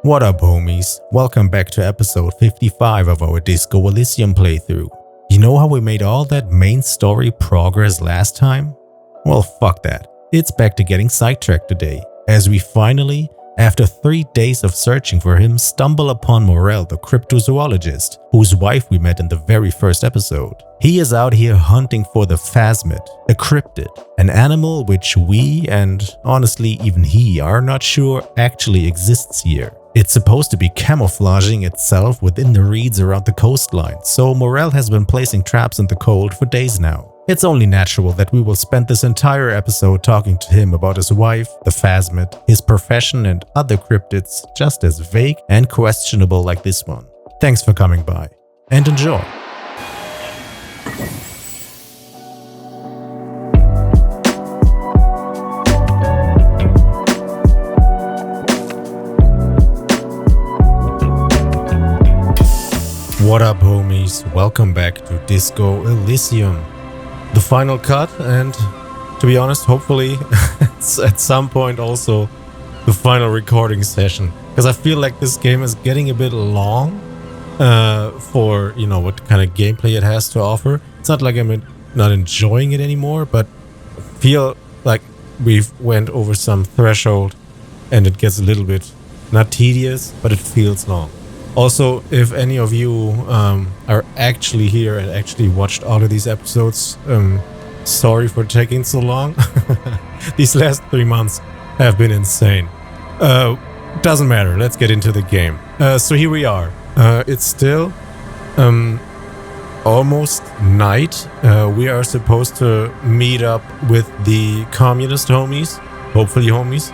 What up, homies? Welcome back to episode 55 of our Disco Elysium playthrough. You know how we made all that main story progress last time? Well, fuck that. It's back to getting sidetracked today, as we finally, after 3 days of searching for him, stumble upon Morel, the cryptozoologist, whose wife we met in the very first episode. He is out here hunting for the Phasmid, a cryptid, an animal which we, and honestly even he, are not sure actually exists here. It's supposed to be camouflaging itself within the reeds around the coastline, so Morel has been placing traps in the cold for days now. It's only natural that we will spend this entire episode talking to him about his wife, the Phasmid, his profession and other cryptids just as vague and questionable like this one. Thanks for coming by, and enjoy! What up, homies? Welcome back to Disco Elysium. The final cut, and to be honest, hopefully at some point also the final recording session. Because I feel like this game is getting a bit long for, you know, what kind of gameplay it has to offer. It's not like I'm not enjoying it anymore, but I feel like we've went over some threshold and it gets a little bit, not tedious, but it feels long. Also, if any of you are actually here and actually watched all of these episodes, sorry for taking so long. These last 3 months have been insane. Doesn't matter, let's get into the game. So here we are. It's still almost night. We are supposed to meet up with the communist homies, hopefully homies.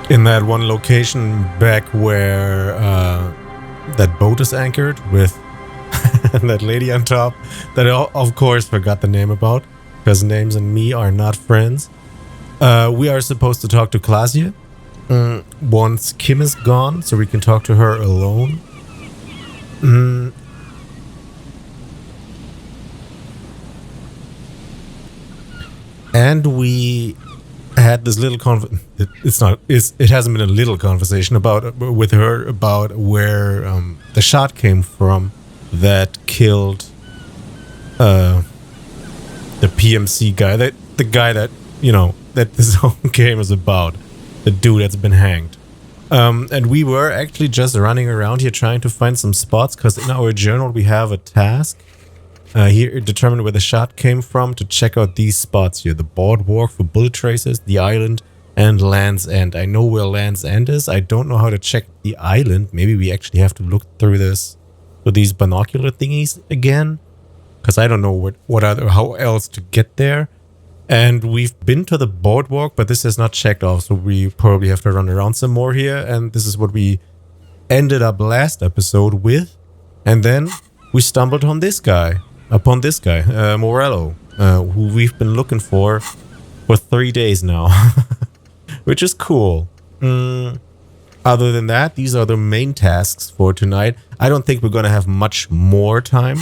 In that one location back where that boat is anchored with that lady on top that I, of course, forgot the name about, because names and me are not friends. We are supposed to talk to Klaasje once Kim is gone, so we can talk to her alone. And we had this little it hasn't been a little conversation with her about where the shot came from that killed the PMC guy, the guy that, you know, that this whole game is about, the dude that's been hanged. And we were actually just running around here trying to find some spots, because in our journal we have a task here, determine where the shot came from, to check out these spots here: the boardwalk for bullet traces, the island, and Land's End. I know where Land's End is. I don't know how to check the island. Maybe we actually have to look through these binocular thingies again, because I don't know how else to get there. And we've been to the boardwalk, but this is not checked off, so we probably have to run around some more here. And this is what we ended up last episode with. And then we stumbled on this guy. Morello, who we've been looking for 3 days now, which is cool. Other than that, these are the main tasks for tonight. I don't think we're gonna have much more time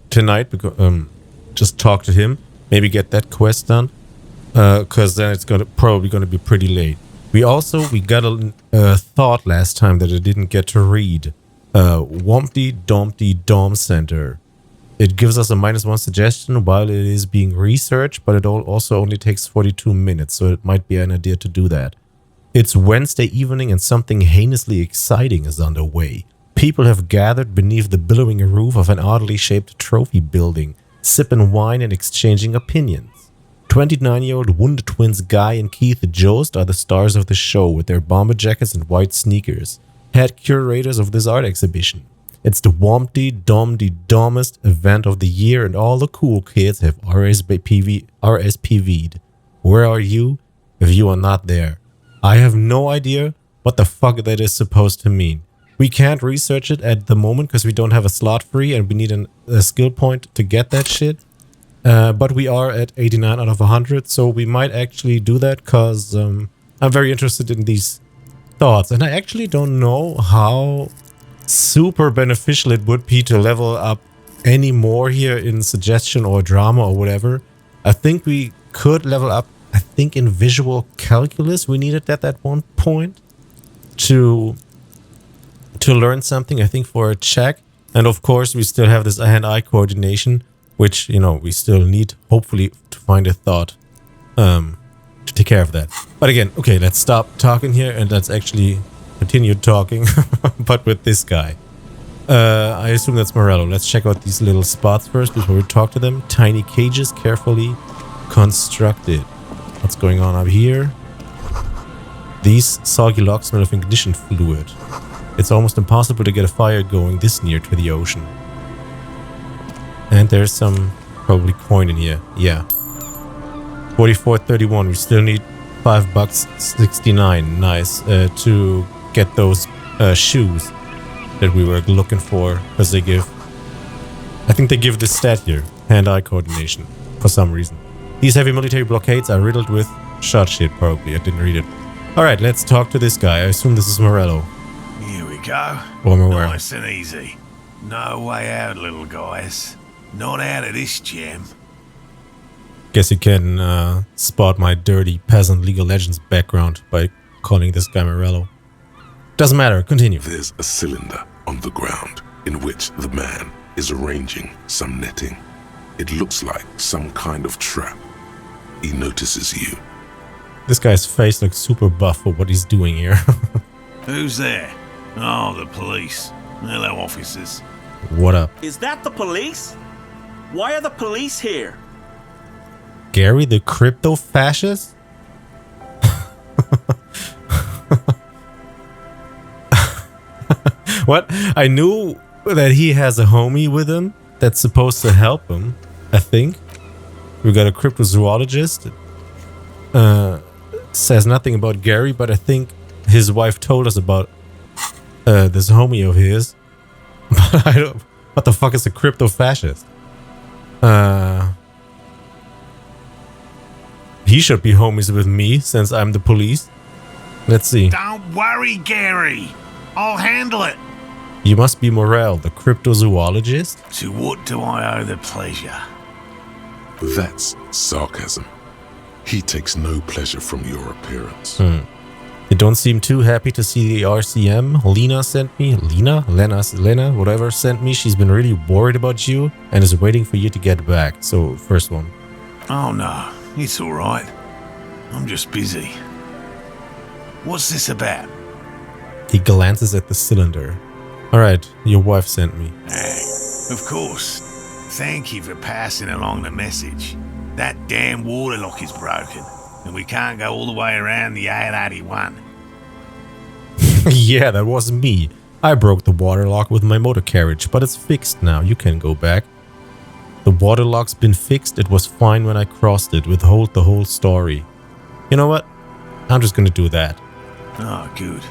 tonight, because just talk to him, maybe get that quest done, because then it's probably gonna be pretty late. We got a thought last time that I didn't get to read. Wompty Dompty Dom Center. It gives us a -1 suggestion while it is being researched, but it also only takes 42 minutes, so it might be an idea to do that. It's Wednesday evening and something heinously exciting is underway. People have gathered beneath the billowing roof of an oddly shaped trophy building, sipping wine and exchanging opinions. 29-year-old Wonder Twins Guy and Keith Jost are the stars of the show with their bomber jackets and white sneakers, head curators of this art exhibition. It's the Wompty Domty Domest event of the year, and all the cool kids have RSPV'd. Where are you if you are not there? I have no idea what the fuck that is supposed to mean. We can't research it at the moment because we don't have a slot free and we need a skill point to get that shit. But we are at 89 out of 100, so we might actually do that, because I'm very interested in these thoughts. And I actually don't know how super beneficial it would be to level up any more here in suggestion or drama or whatever. I think we could level up I think in visual calculus we needed that at one point to learn something, I think for a check. And of course we still have this hand-eye coordination, which, you know, we still need hopefully to find a thought to take care of that. But again, okay, let's stop talking here and let's actually continue talking, but with this guy. I assume that's Morello. Let's check out these little spots first before we talk to them. Tiny cages, carefully constructed. What's going on up here? These soggy logs smell of ignition fluid. It's almost impossible to get a fire going this near to the ocean. And there's some probably coin in here. Yeah. 44.31. We still need $5.69. Nice. To get those shoes that we were looking for, because they give, I think they give this stat here, hand-eye coordination, for some reason. These heavy military blockades are riddled with shot shit, probably. I didn't read it. Alright, let's talk to this guy. I assume this is Morello. Here we go. Or Morello. Nice and easy. No way out, little guys. Not out of this jam. Guess you can spot my dirty peasant League of Legends background by calling this guy Morello. Doesn't matter, continue. There's a cylinder on the ground in which the man is arranging some netting. It looks like some kind of trap. He notices you. This guy's face looks super buff for what he's doing here. Who's there? Oh, the police. Hello, officers. What up? Is that the police? Why are the police here? Gary the crypto fascist? What? I knew that he has a homie with him that's supposed to help him, I think. We got a cryptozoologist. Says nothing about Gary, but I think his wife told us about this homie of his. But I don't... What the fuck is a crypto fascist? He should be homies with me since I'm the police. Let's see. Don't worry, Gary. I'll handle it. You must be Morel, the cryptozoologist? To what do I owe the pleasure? That's sarcasm. He takes no pleasure from your appearance. You don't seem too happy to see the RCM. Lena sent me. Lena, whatever, sent me. She's been really worried about you and is waiting for you to get back. So, first one. Oh no, it's alright. I'm just busy. What's this about? He glances at the cylinder. Alright, your wife sent me. Of course. Thank you for passing along the message. That damn water lock is broken, and we can't go all the way around the 881. Yeah, that was me. I broke the water lock with my motor carriage, but it's fixed now. You can go back. The water lock's been fixed. It was fine when I crossed it. Withhold the whole story. You know what? I'm just gonna do that. Oh, good.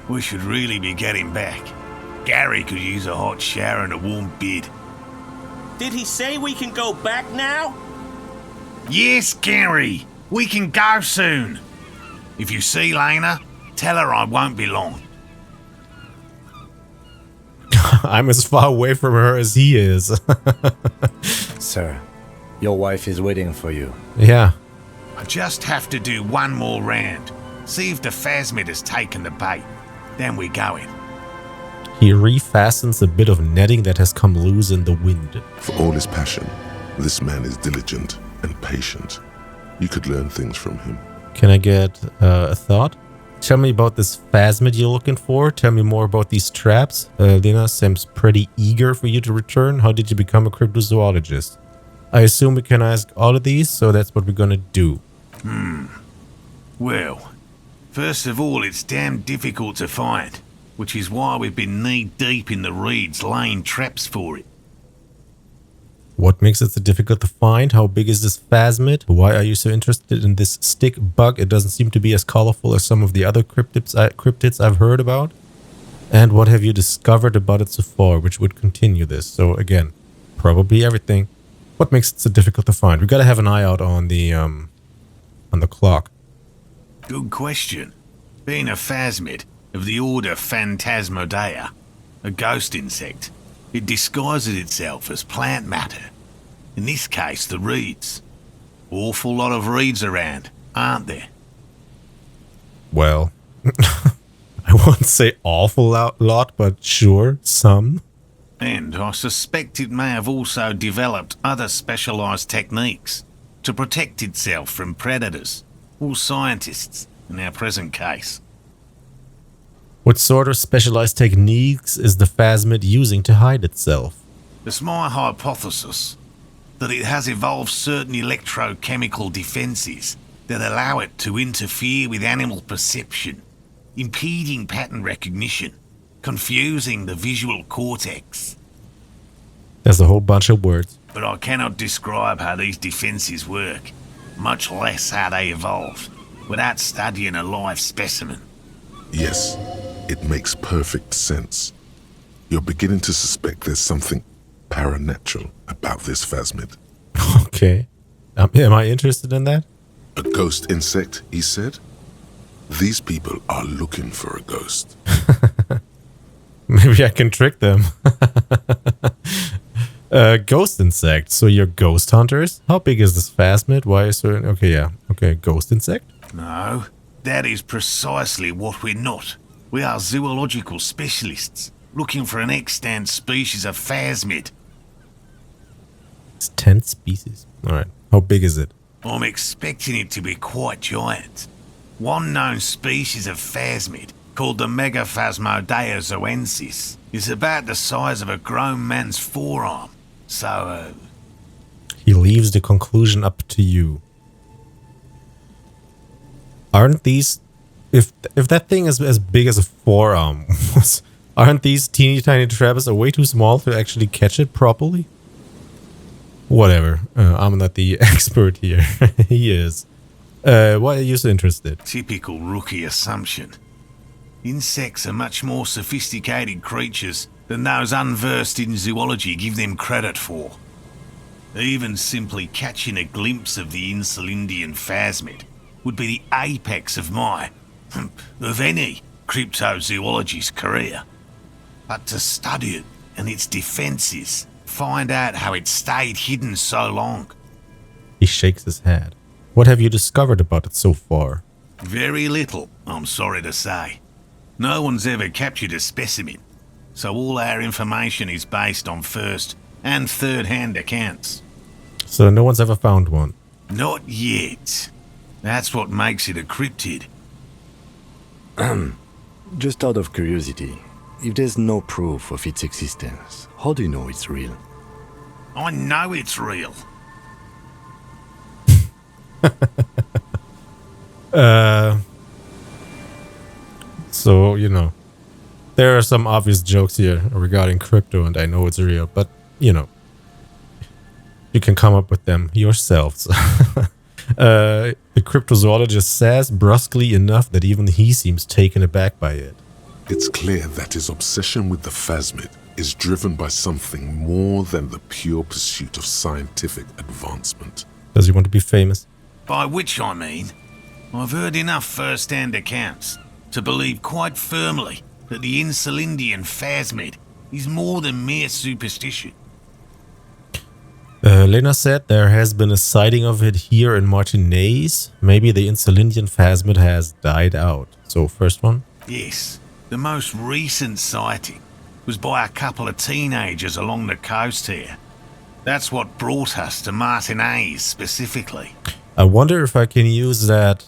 We should really be getting back. Gary could use a hot shower and a warm bed. Did he say we can go back now? Yes, Gary. We can go soon. If you see Lena, tell her I won't be long. I'm as far away from her as he is. Sir, your wife is waiting for you. Yeah. I just have to do one more round. See if the Phasmid has taken the bait. Then we go in. He refastens a bit of netting that has come loose in the wind. For all his passion, this man is diligent and patient. You could learn things from him. Can I get a thought? Tell me about this Phasmid you're looking for. Tell me more about these traps. Lena seems pretty eager for you to return. How did you become a cryptozoologist? I assume we can ask all of these, so that's what we're gonna do. Well, first of all, it's damn difficult to find, which is why we've been knee-deep in the reeds laying traps for it. What makes it so difficult to find? How big is this Phasmid? Why are you so interested in this stick bug? It doesn't seem to be as colorful as some of the other cryptids I've heard about. And what have you discovered about it so far, which would continue this? So again, probably everything. What makes it so difficult to find? We gotta have an eye out on the clock. Good question. Being a Phasmid of the order Phantasmodea, a ghost insect, it disguises itself as plant matter. In this case, the reeds. Awful lot of reeds around, aren't there? Well, I won't say awful lot, but sure, some. And I suspect it may have also developed other specialised techniques to protect itself from predators or scientists in our present case. What sort of specialized techniques is the Phasmid using to hide itself? It's my hypothesis that it has evolved certain electrochemical defences that allow it to interfere with animal perception, impeding pattern recognition, confusing the visual cortex. There's a whole bunch of words. But I cannot describe how these defences work, much less how they evolved, without studying a live specimen. Yes, it makes perfect sense. You're beginning to suspect there's something paranatural about this Phasmid. Okay. Am I interested in that? A ghost insect, he said? These people are looking for a ghost. Maybe I can trick them. Ghost insect. So you're ghost hunters? How big is this Phasmid? Why is there... Okay, yeah. Okay, ghost insect? No, that is precisely what we're not. We are zoological specialists, looking for an extant species of Phasmid. It's 10 species. Alright. How big is it? I'm expecting it to be quite giant. One known species of Phasmid, called the Megaphasmodeozoensis, is about the size of a grown man's forearm. So, He leaves the conclusion up to you. Aren't these... If that thing is as big as a forearm, aren't these teeny tiny traps way too small to actually catch it properly? Whatever. I'm not the expert here. He is. Why are you so interested? typical rookie assumption. Insects are much more sophisticated creatures than those unversed in zoology give them credit for. Even simply catching a glimpse of the Insulindian Phasmid would be the apex of my, of any, cryptozoologist's career. But to study it and its defences, find out how it stayed hidden so long. He shakes his head. What have you discovered about it so far? Very little, I'm sorry to say. No one's ever captured a specimen, so all our information is based on first and third-hand accounts. So no one's ever found one? Not yet. That's what makes it a cryptid. Just out of curiosity, if there's no proof of its existence, how do you know it's real? I know it's real. So, you know, there are some obvious jokes here regarding crypto, and I know it's real, but, you know, you can come up with them yourselves. The cryptozoologist says brusquely enough that even he seems taken aback by it. It's clear that his obsession with the Phasmid is driven by something more than the pure pursuit of scientific advancement. Does he want to be famous? By which I mean, I've heard enough first-hand accounts to believe quite firmly that the Insulindian Phasmid is more than mere superstition. Lena said there has been a sighting of it here in Martinez. Maybe the Insulindian Phasmid has died out. So, first one? Yes, the most recent sighting was by a couple of teenagers along the coast here. That's what brought us to Martinez specifically. I wonder if I can use that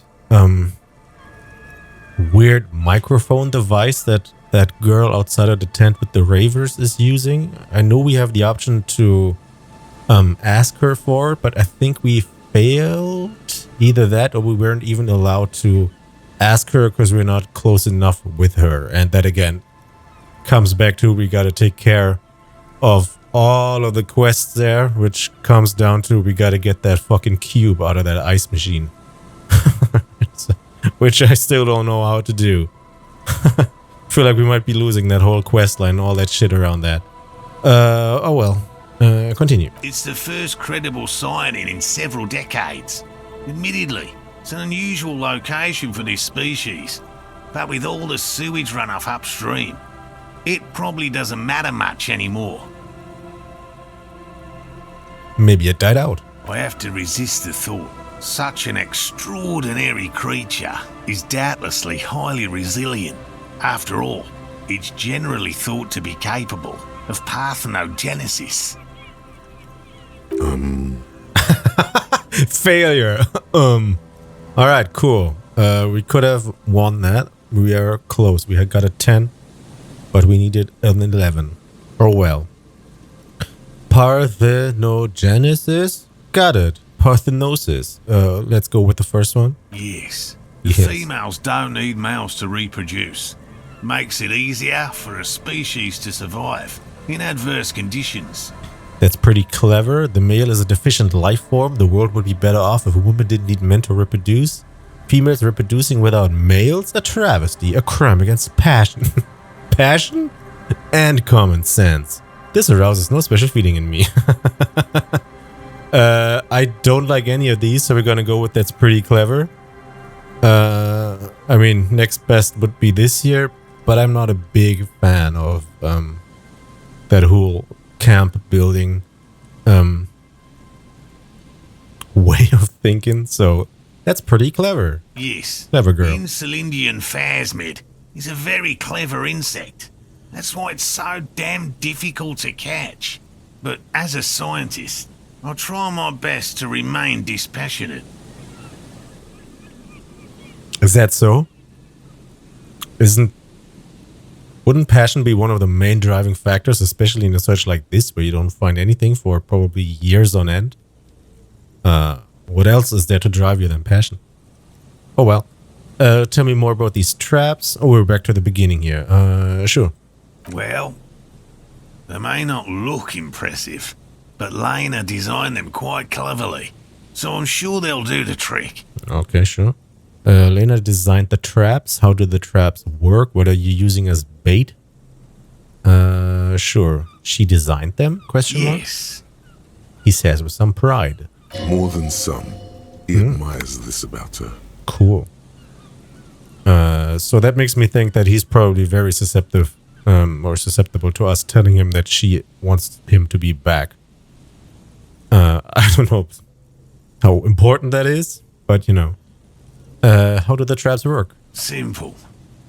weird microphone device that girl outside of the tent with the ravers is using. I know we have the option to ask her for it, but I think we failed. Either that or we weren't even allowed to ask her because we're not close enough with her. And that again comes back to we got to take care of all of the quests there, which comes down to we got to get that fucking cube out of that ice machine. Which I still don't know how to do. Feel like we might be losing that whole quest line, all that shit around that. Oh well. Continue. It's the first credible sighting in several decades. Admittedly, it's an unusual location for this species, but with all the sewage runoff upstream, it probably doesn't matter much anymore. Maybe it died out. I have to resist the thought. Such an extraordinary creature is doubtlessly highly resilient. After all, it's generally thought to be capable of parthenogenesis. Failure. Alright, cool. We could have won that. We are close. We had got a 10, but we needed an 11. Oh well. Parthenogenesis? Got it. Parthenosis. Let's go with the first one. Yes. Yes. Females don't need males to reproduce. Makes it easier for a species to survive in adverse conditions. That's pretty clever. The male is a deficient life form. The world would be better off if a woman didn't need men to reproduce. Females reproducing without males? A travesty. A crime against passion. Passion? And common sense. This arouses no special feeling in me. I don't like any of these, so we're gonna go with that's pretty clever. I mean, next best would be this year, but I'm not a big fan of that whole camp building way of thinking, so that's pretty clever. Yes. Clever girl. Insulindian Phasmid is a very clever insect. That's why it's so damn difficult to catch. But as a scientist, I'll try my best to remain dispassionate. Is that so? Wouldn't passion be one of the main driving factors, especially in a search like this, where you don't find anything for probably years on end? What else is there to drive you than passion? Oh well. Tell me more about these traps. Oh, we're back to the beginning here. Sure. Well, they may not look impressive, but Lena designed them quite cleverly, so I'm sure they'll do the trick. Okay, sure. Lena designed the traps. How do the traps work? What are you using as bait? Sure. She designed them? Question mark? Yes. He says with some pride. More than some, he admires this about her. Cool. So that makes me think that he's probably very susceptible to us telling him that she wants him to be back. I don't know how important that is, but you know. How do the traps work? Simple.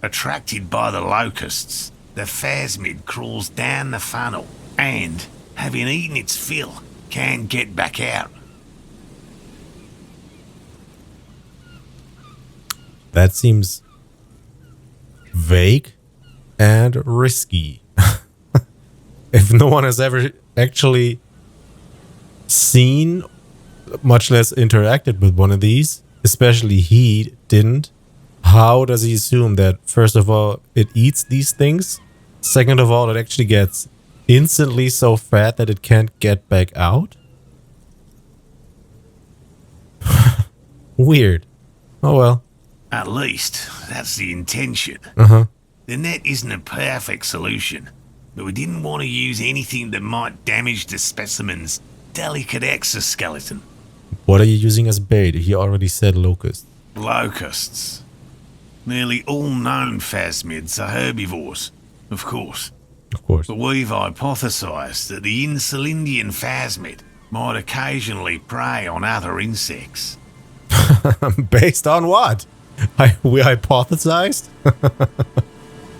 Attracted by the locusts, the Phasmid crawls down the funnel and, having eaten its fill, can't get back out. That seems vague and risky. If no one has ever actually seen, much less interacted with one of these, especially he didn't, how does he assume that, first of all, it eats these things? Second of all, it actually gets instantly so fat that it can't get back out? Weird. Oh well. At least, that's the intention. The net isn't a perfect solution, but we didn't want to use anything that might damage the specimen's delicate exoskeleton. What are you using as bait? He already said locusts. Locusts. Nearly all known phasmids are herbivores, of course. Of course. But we've hypothesized that the Insulindian phasmid might occasionally prey on other insects. Based on what? We hypothesized?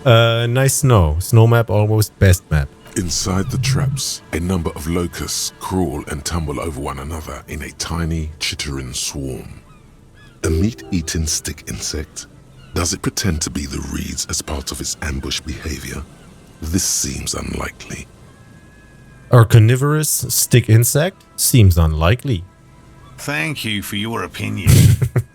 Nice snow. Snow map almost best map. Inside the traps, a number of locusts crawl and tumble over one another in a tiny, chittering swarm. A meat-eating stick insect? Does it pretend to be the reeds as part of its ambush behavior? This seems unlikely. A carnivorous stick insect? Seems unlikely. Thank you for your opinion.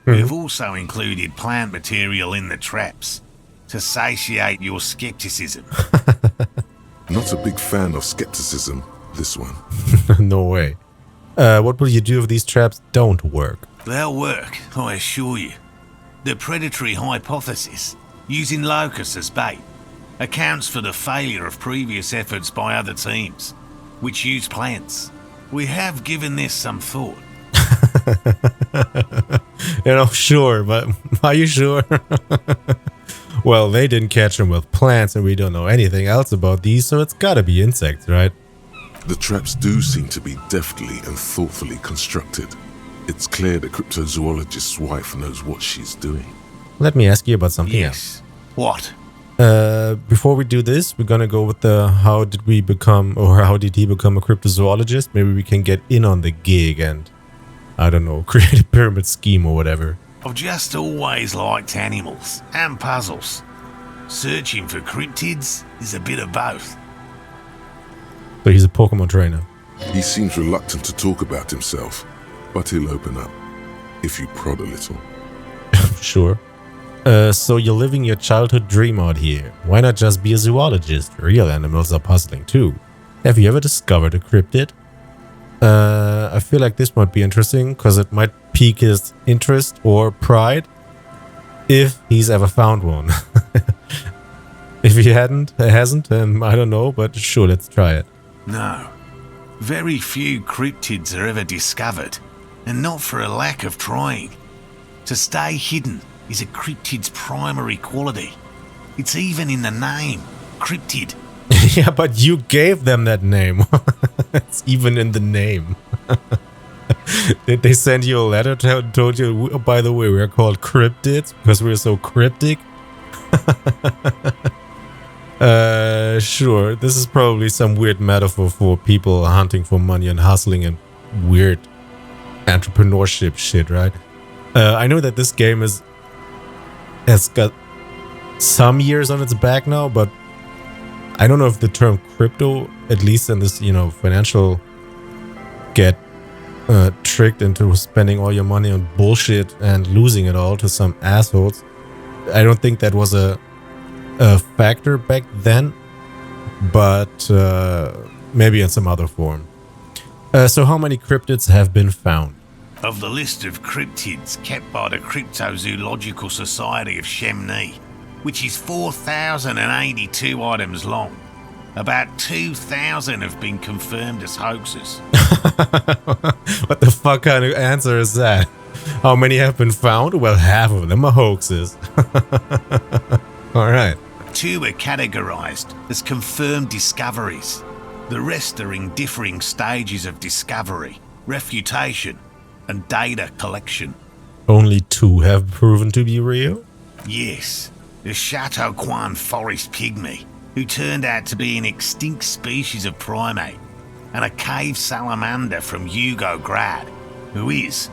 We've also included plant material in the traps to satiate your skepticism. Not a big fan of skepticism, this one. No way. What will you do if these traps don't work? They'll work, I assure you. The predatory hypothesis, using locusts as bait, accounts for the failure of previous efforts by other teams, which use plants. We have given this some thought. Sure, but are you sure? Well, they didn't catch them with plants and we don't know anything else about these, so it's gotta be insects, right? The traps do seem to be deftly and thoughtfully constructed. It's clear the cryptozoologist's wife knows what she's doing. Let me ask you about something else. Yes. What? Before we do this, we're gonna go with the how did we become, or how did he become a cryptozoologist? Maybe we can get in on the gig and, I don't know, create a pyramid scheme or whatever. I've just always liked animals and puzzles. Searching for cryptids is a bit of both. So he's a Pokemon trainer. He seems reluctant to talk about himself, but he'll open up, if you prod a little. Sure. So you're living your childhood dream out here. Why not just be a zoologist? Real animals are puzzling too. Have you ever discovered a cryptid? I feel like this might be interesting because it might pique his interest or pride if he's ever found one. If he hasn't, I don't know, but sure, let's try it. No. Very few cryptids are ever discovered, and not for a lack of trying. To stay hidden is a cryptid's primary quality. It's even in the name, cryptid. Yeah, but you gave them that name. It's even in the name. Did they send you a letter told you, oh, by the way, we're called cryptids because we're so cryptic? Sure, this is probably some weird metaphor for people hunting for money and hustling and weird entrepreneurship shit, right? I know that this game has got some years on its back now, but I don't know if the term crypto, at least in this, financial, get tricked into spending all your money on bullshit and losing it all to some assholes. I don't think that was a factor back then, but maybe in some other form. So how many cryptids have been found? Of the list of cryptids kept by the Cryptozoological Society of Shunii, which is 4,082 items long, about 2,000 have been confirmed as hoaxes. What the fuck kind of answer is that? How many have been found? Well, half of them are hoaxes. Alright. 2 are categorized as confirmed discoveries. The rest are in differing stages of discovery, refutation, and data collection. Only 2 have proven to be real? Yes, the Chateau Quan forest pygmy, who turned out to be an extinct species of primate, and a cave salamander from Yugograd, who is,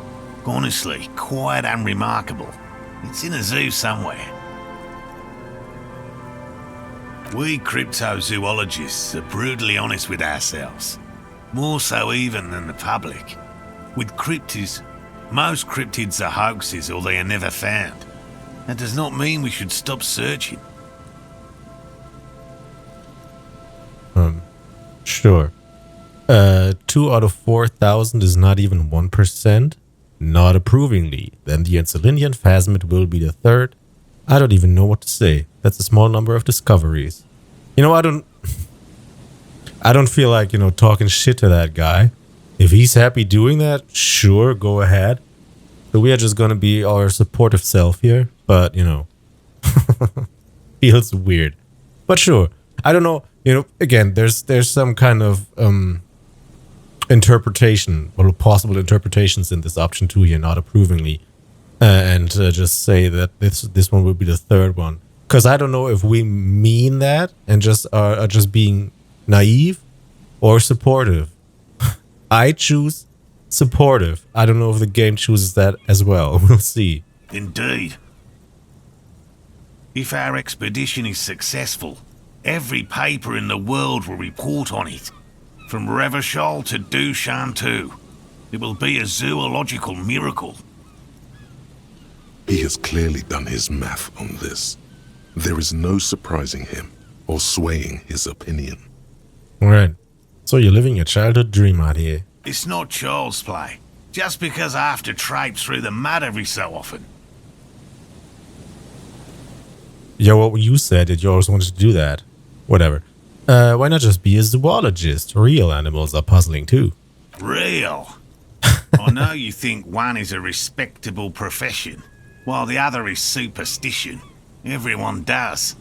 honestly, quite unremarkable. It's in a zoo somewhere. We cryptozoologists are brutally honest with ourselves, more so even than the public. With cryptids, most cryptids are hoaxes or they are never found. That does not mean we should stop searching. Sure. 2 out of 4,000 is not even 1%? Not approvingly. Then the Insulinian Phasmid will be the third. I don't even know what to say. That's a small number of discoveries. I don't feel like, talking shit to that guy. If he's happy doing that, sure, go ahead. So we are just gonna be our supportive self here. But, feels weird. But sure, I don't know. Again, there's some kind of interpretation, or possible interpretations in this option 2 here, not approvingly. And just say that this one will be the third one. Because I don't know if we mean that and just are just being naive or supportive. I choose supportive. I don't know if the game chooses that as well. We'll see. Indeed. If our expedition is successful, every paper in the world will report on it. From Revachol to Dushantu. It will be a zoological miracle. He has clearly done his math on this. There is no surprising him or swaying his opinion. Alright. So you're living your childhood dream out here. It's not child's play. Just because I have to traipse through the mud every so often. Yeah, well, you said that you always wanted to do that. Whatever. Why not just be a zoologist? Real animals are puzzling too. Real? I know you think one is a respectable profession, while the other is superstition. Everyone does.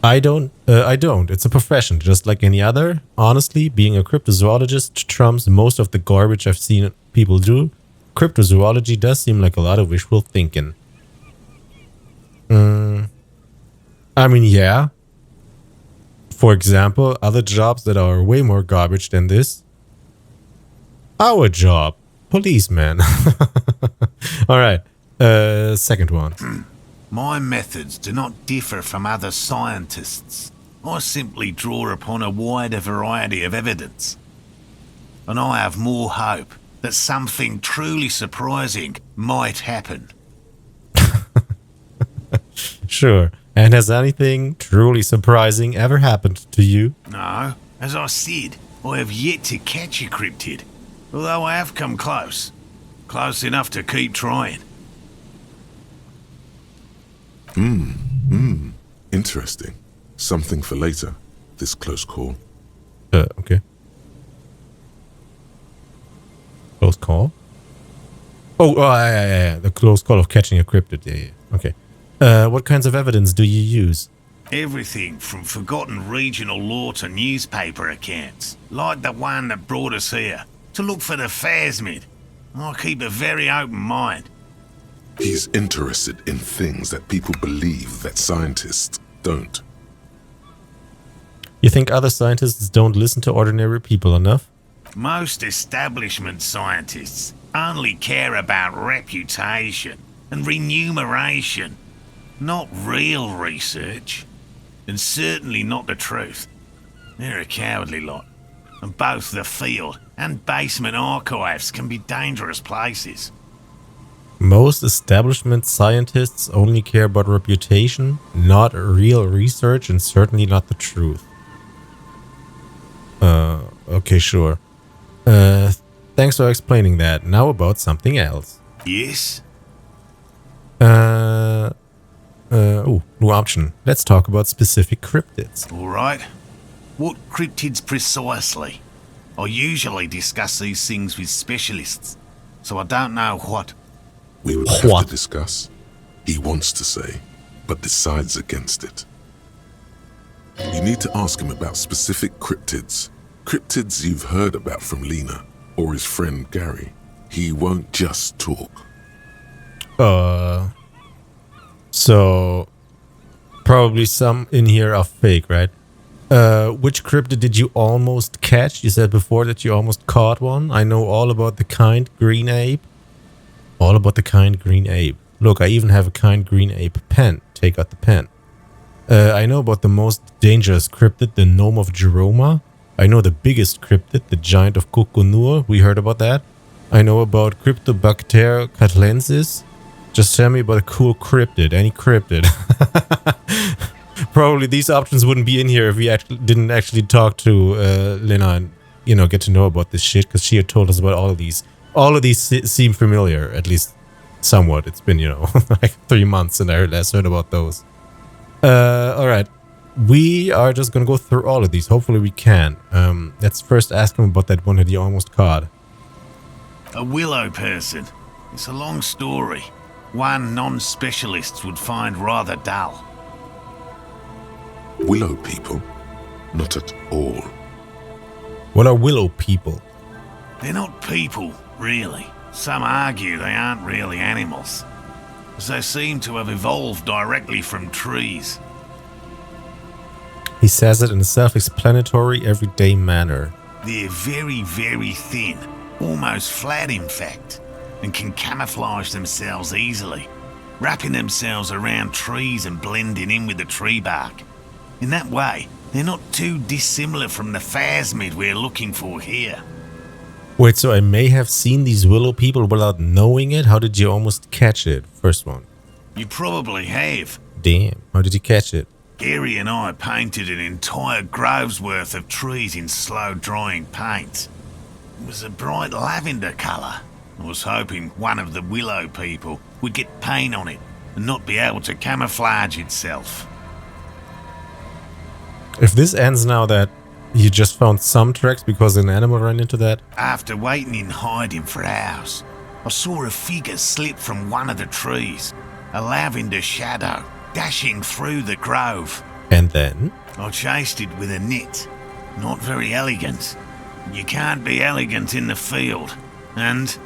I don't. It's a profession, just like any other. Honestly, being a cryptozoologist trumps most of the garbage I've seen people do. Cryptozoology does seem like a lot of wishful thinking. I mean, yeah. For example, other jobs that are way more garbage than this. Our job, policeman. All right. Second one. My methods do not differ from other scientists. I simply draw upon a wider variety of evidence. And I have more hope that something truly surprising might happen. Sure. And has anything truly surprising ever happened to you? No, as I said, I have yet to catch a cryptid. Although I have come close. Close enough to keep trying. Interesting. Something for later, this close call. Okay. Close call? Oh, yeah. The close call of catching a cryptid. Yeah. Okay. What kinds of evidence do you use? Everything from forgotten regional lore to newspaper accounts, like the one that brought us here, to look for the Phasmid. I keep a very open mind. He's interested in things that people believe that scientists don't. You think other scientists don't listen to ordinary people enough? Most establishment scientists only care about reputation and remuneration, not real research, and certainly not the truth. They're a cowardly lot, and both the field and basement archives can be dangerous places. Most establishment scientists only care about reputation, not real research, and certainly not the truth. Okay, sure. Thanks for explaining that. Now about something else. Yes? New option. Let's talk about specific cryptids. All right. What cryptids precisely? I usually discuss these things with specialists, so I don't know what. We would have to discuss. He wants to say, but decides against it. You need to ask him about specific cryptids. Cryptids you've heard about from Lena or his friend Gary. He won't just talk. So probably some in here are fake, right? Which cryptid did you almost catch? You said before that you almost caught one. I know all about the kind green ape. All about the kind green ape. Look, I even have a kind green ape pen. Take out the pen. I know about the most dangerous cryptid, the gnome of Jeroma. I know the biggest cryptid, the giant of Kukunur. We heard about that. I know about Cryptobacter catlensis. Just tell me about a cool cryptid, any cryptid. Probably these options wouldn't be in here if we didn't actually talk to Lena and, get to know about this shit, because she had told us about all of these. All of these seem familiar, at least somewhat. It's been, like 3 months since I last heard about those. Alright. We are just gonna go through all of these. Hopefully we can. Let's first ask him about that one that he almost caught. A willow person. It's a long story. One non-specialists would find rather dull. Willow people? Not at all. What are willow people? They're not people, really. Some argue they aren't really animals, as they seem to have evolved directly from trees. He says it in a self-explanatory, everyday manner. They're very, very thin, almost flat in fact, and can camouflage themselves easily, wrapping themselves around trees and blending in with the tree bark. In that way, they're not too dissimilar from the Phasmid we're looking for here. Wait, so I may have seen these willow people without knowing it? How did you almost catch it? First one. You probably have. Damn, how did you catch it? Gary and I painted an entire grove's worth of trees in slow-drying paint. It was a bright lavender colour. I was hoping one of the willow people would get paint on it and not be able to camouflage itself. If this ends now that you just found some tracks because an animal ran into that? After waiting in hiding for hours, I saw a figure slip from one of the trees, a lavender shadow dashing through the grove. And then? I chased it with a net. Not very elegant. You can't be elegant in the field. And,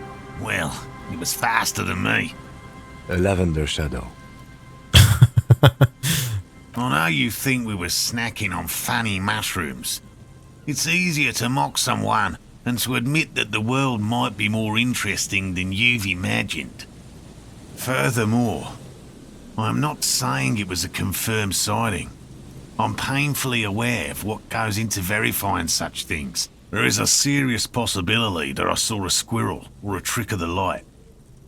well, it was faster than me. A lavender shadow. I know you think we were snacking on funny mushrooms. It's easier to mock someone and to admit that the world might be more interesting than you've imagined. Furthermore, I'm not saying it was a confirmed sighting. I'm painfully aware of what goes into verifying such things. There is a serious possibility that I saw a squirrel or a trick of the light.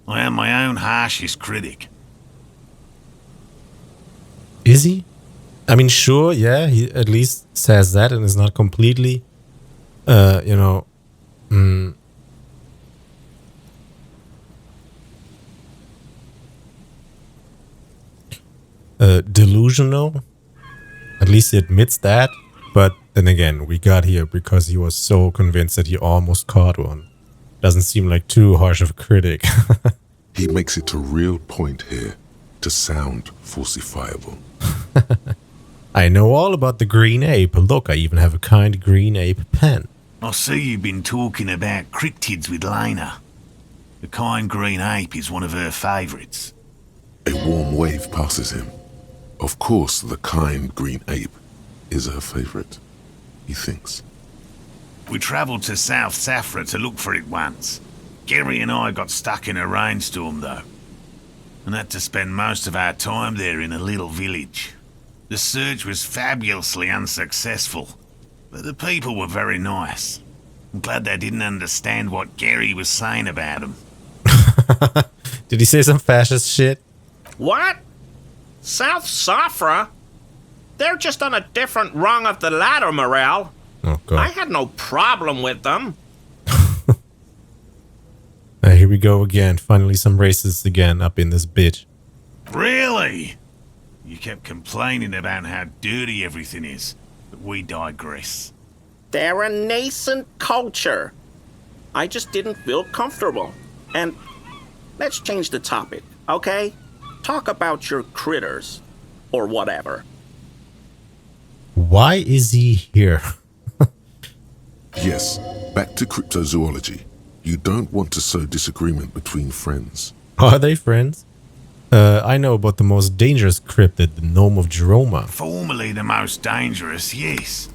I am my own harshest critic. Is he? I mean, sure, yeah, he at least says that and is not completely, delusional. At least he admits that. But then again, we got here because he was so convinced that he almost caught one. Doesn't seem like too harsh of a critic. He makes it a real point here to sound falsifiable. I know all about the green ape. Look, I even have a kind green ape pen. I see you've been talking about cryptids with Lena. The kind green ape is one of her favourites. A warm wave passes him. Of course, the kind green ape is her favorite, he thinks. We travelled to South Safra to look for it once. Gary and I got stuck in a rainstorm, though, and had to spend most of our time there in a little village. The search was fabulously unsuccessful, but the people were very nice. I'm glad they didn't understand what Gary was saying about them. Did he say some fascist shit? What? South Safra? They're just on a different rung of the ladder, Morale. Oh, God. I had no problem with them. Here we go again. Finally some racists again up in this bitch. Really? You kept complaining about how dirty everything is, but we digress. They're a nascent culture. I just didn't feel comfortable. And let's change the topic, okay? Talk about your critters, or whatever. Why is he here? Yes, back to cryptozoology. You don't want to sow disagreement between friends. Are they friends? I know about the most dangerous cryptid, the Gnome of Jeroma. Formerly the most dangerous, yes.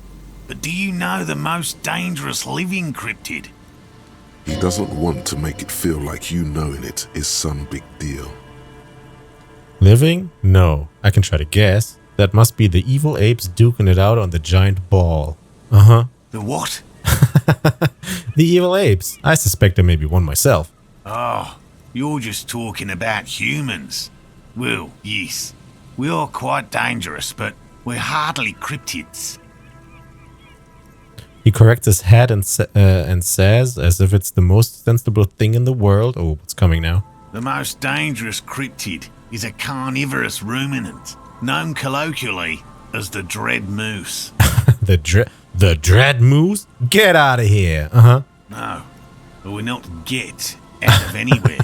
But do you know the most dangerous living cryptid? He doesn't want to make it feel like you knowing it is some big deal. Living? No. I can try to guess. That must be the evil apes duking it out on the giant ball. Uh-huh. The what? The evil apes. I suspect there may be one myself. Oh, you're just talking about humans. Well, yes. We are quite dangerous, but we're hardly cryptids. He corrects his head and says, as if it's the most sensible thing in the world. Oh, what's coming now? The most dangerous cryptid is a carnivorous ruminant, known colloquially as the dread moose. The dread moose? Get out of here. Uh-huh. No, but we're not get out of anywhere.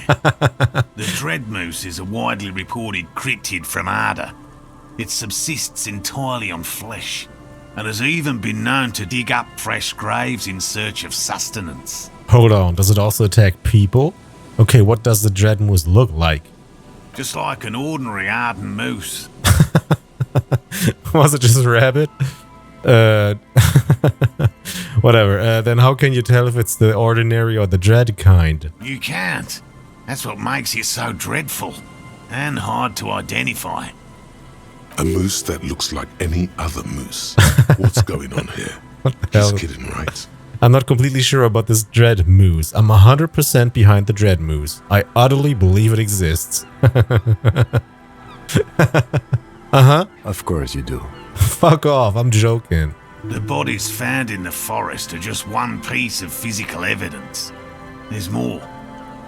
The dread moose is a widely reported cryptid from Arda. It subsists entirely on flesh, and has even been known to dig up fresh graves in search of sustenance. Hold on, does it also attack people? Okay, what does the dread moose look like? Just like an ordinary Arden moose. Was it just a rabbit? Whatever. Then how can you tell if it's the ordinary or the dread kind? You can't. That's what makes it so dreadful and hard to identify. A moose that looks like any other moose. What's going on here? What the hell? He's kidding, right? I'm not completely sure about this dread moose. I'm 100% behind the dread moose. I utterly believe it exists. Uh-huh. Of course you do. Fuck off, I'm joking. The bodies found in the forest are just one piece of physical evidence. There's more.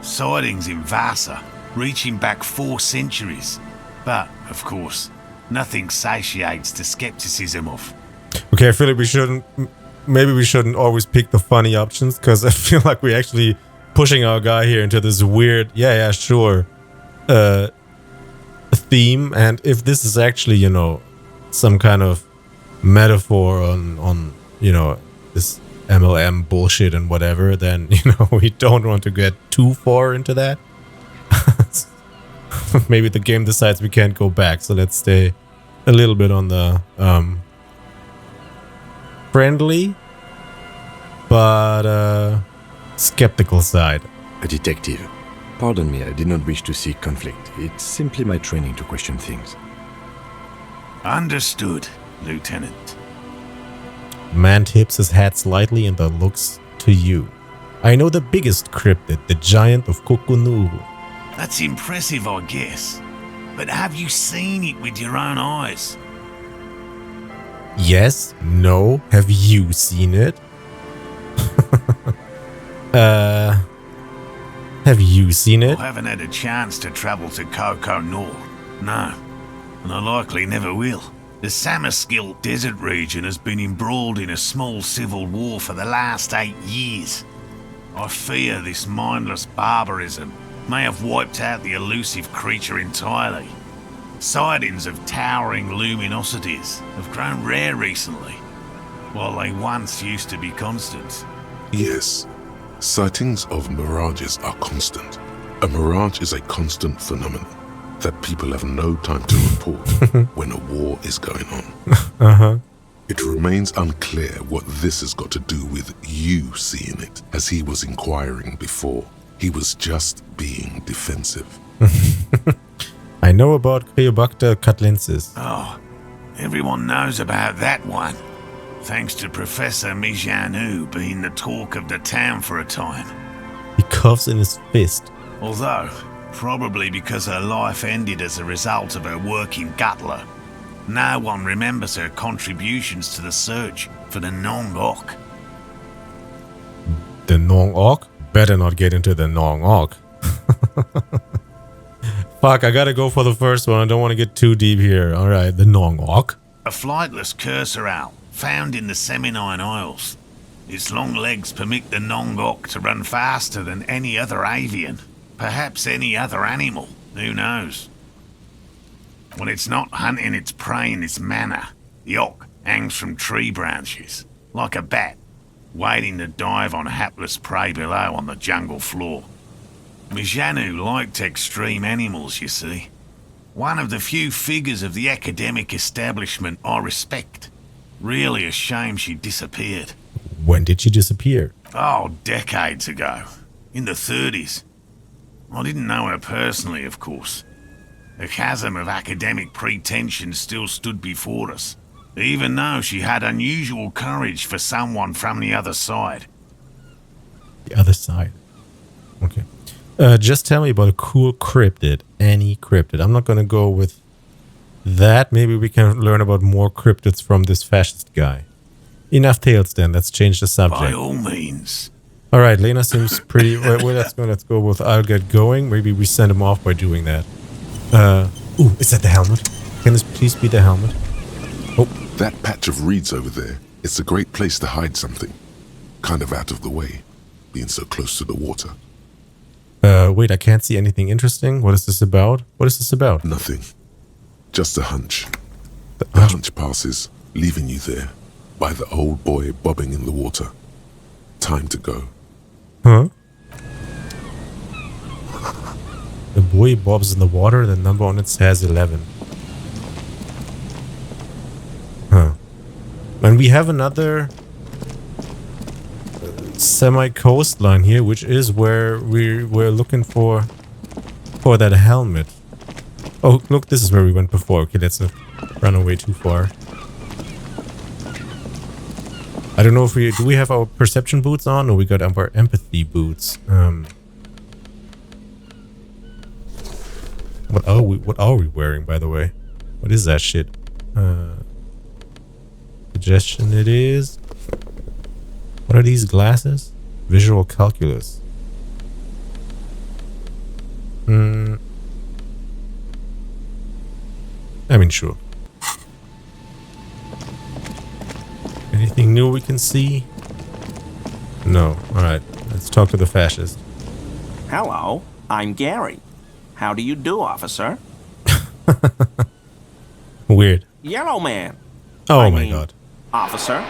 Sightings in Vasa, reaching back 4 centuries. But, of course, nothing satiates the skepticism of. Okay, I feel like maybe we shouldn't always pick the funny options, because I feel like we're actually pushing our guy here into this weird, yeah, sure, theme. And if this is actually, some kind of metaphor on this MLM bullshit and whatever, then we don't want to get too far into that. Maybe the game decides we can't go back, so let's stay a little bit on the friendly but skeptical side. A detective. Pardon me, I did not wish to seek conflict. It's simply my training to question things. Understood, Lieutenant. Man tips his head slightly and then looks to you. I know the biggest cryptid, the giant of Kokonuru. That's impressive, I guess. But have you seen it with your own eyes? Yes, no, have you seen it? Have you seen it? I haven't had a chance to travel to Koko North. No, and I likely never will. The Samaskill desert region has been embroiled in a small civil war for the last 8 years. I fear this mindless barbarism may have wiped out the elusive creature entirely. Sightings of towering luminosities have grown rare recently, while they once used to be constant. Yes, sightings of mirages are constant. A mirage is a constant phenomenon that people have no time to report when a war is going on. It remains unclear what this has got to do with you seeing it, as he was inquiring before. He was just being defensive. I know about Cleobacter catlensis. Oh, everyone knows about that one, thanks to Professor Mijanu being the talk of the town for a time. He coughs in his fist. Although, probably because her life ended as a result of her work in Gutler, no one remembers her contributions to the search for the Nong-Ok. The Nong-Ok? Better not get into the Nong-Ok. Fuck, I gotta go for the first one. I don't want to get too deep here. Alright, the Nong-Ok. A flightless cursor owl found in the Seminine Isles. Its long legs permit the Nong-Ok to run faster than any other avian. Perhaps any other animal. Who knows? When it's not hunting its prey in this manner, the Ok hangs from tree branches, like a bat, waiting to dive on hapless prey below on the jungle floor. Mijanu liked extreme animals, you see. One of the few figures of the academic establishment I respect. Really a shame she disappeared. When did she disappear? Oh, decades ago. In the 30s. I didn't know her personally, of course. The chasm of academic pretension still stood before us, even though she had unusual courage for someone from the other side. The other side. Okay. Just tell me about a cool cryptid. Any cryptid. I'm not gonna go with that. Maybe we can learn about more cryptids from this fascist guy. Enough tales then. Let's change the subject. By all means. Alright, Lena seems pretty... well, let's go with I'll get going. Maybe we send him off by doing that. Ooh, is that the helmet? Can this please be the helmet? Oh. That patch of reeds over there, it's a great place to hide something. Kind of out of the way, being so close to the water. Wait, I can't see anything interesting. What is this about? What is this about? Nothing. Just a hunch. The hunch passes, leaving you there, by the old boy bobbing in the water. Time to go. Huh? The buoy bobs in the water, the number on it says 11. Huh. And we have another semi-coastline here, which is where we're looking for that helmet. Oh, look, this is where we went before. Okay, let's not run away too far. I don't know if do we have our perception boots on, or we got our empathy boots? What are we wearing, by the way? What is that shit? Suggestion it is. What are these glasses? Visual calculus. I mean, sure. Anything new we can see? No. Alright, let's talk to the fascist. Hello, I'm Gary. How do you do, officer? Weird. Yellow man. Oh I my mean, god. Officer.